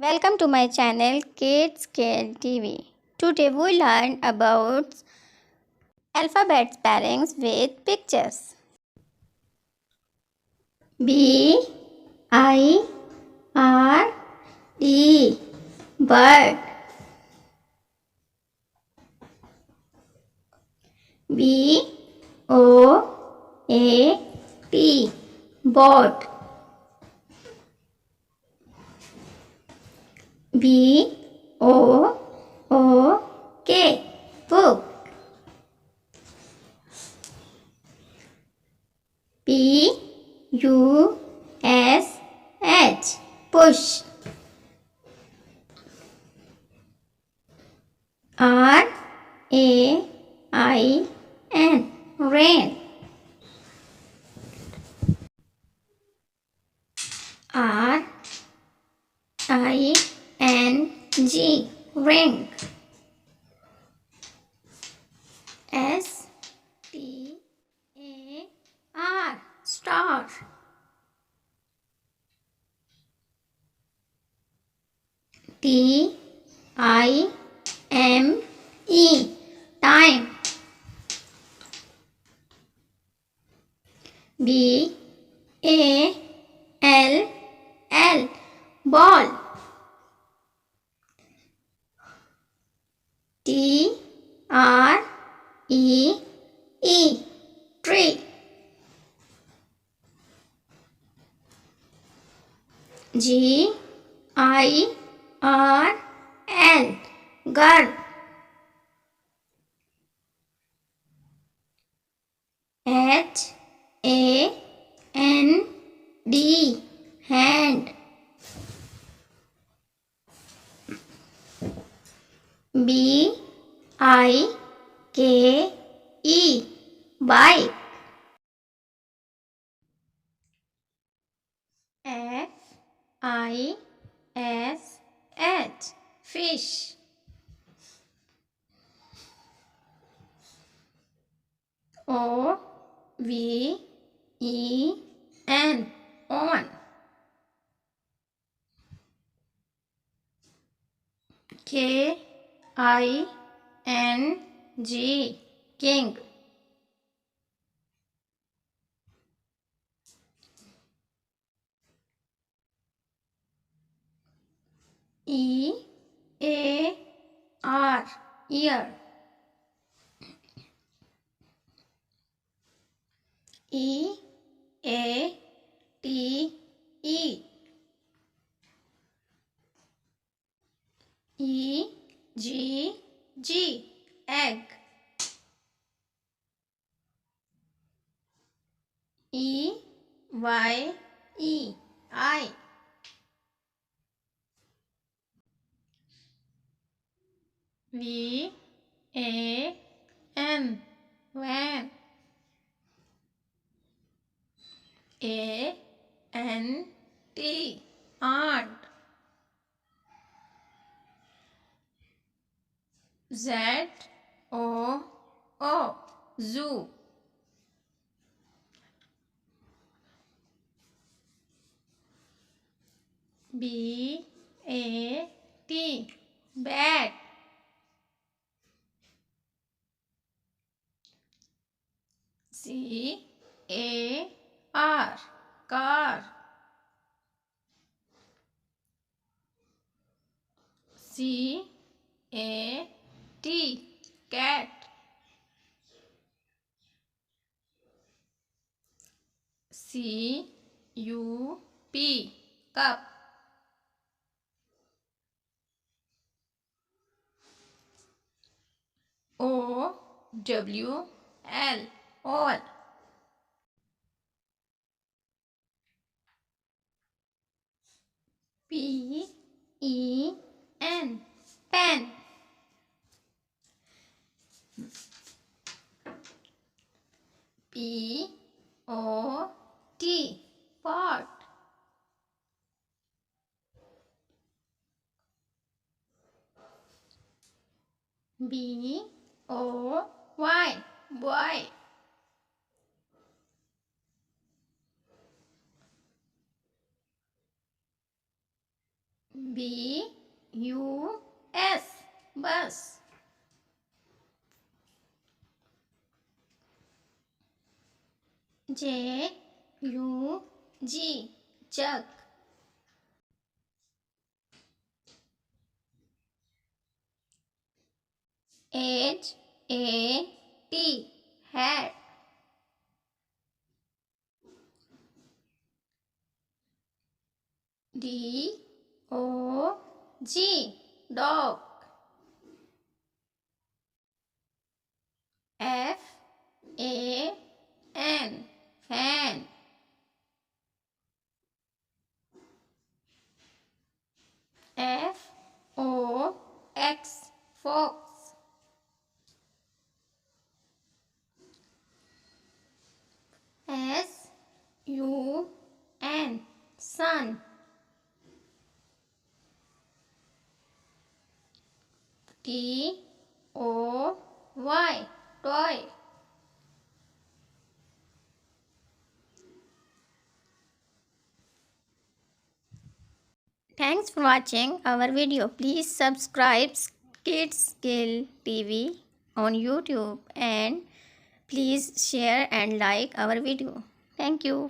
Welcome to my channel KidsSkillTv. Today we learn about alphabet spellings with pictures. B I R D bird. B O A T boat. B O O K book. P U S H push. R A I N rain. R I N G ring. S T A R star. T I M E time. B A L L ball. T R E E tree. G I R L girl. H A N D hand. B I K E bike. F I S H fish. O V E N on. K I N G king. E A R ear. E A T E E G G egg. E Y E I. V A N van. A N T ant. Z O O zoo. B A T bat. C A R car. C A T cat. C U P cup. O W L all. P E N pen. P O T pot. B O Y boy. B-U-S, bus. J-U-G, jug. H-A-T, hat. D-O-G, dog. F-A-N, fan. F-O-X, fox. S-U-N, sun. T-O-Y, toy. Thanks for watching our video. Please subscribe KidsSkillTv on YouTube and please share and like our video. Thank you.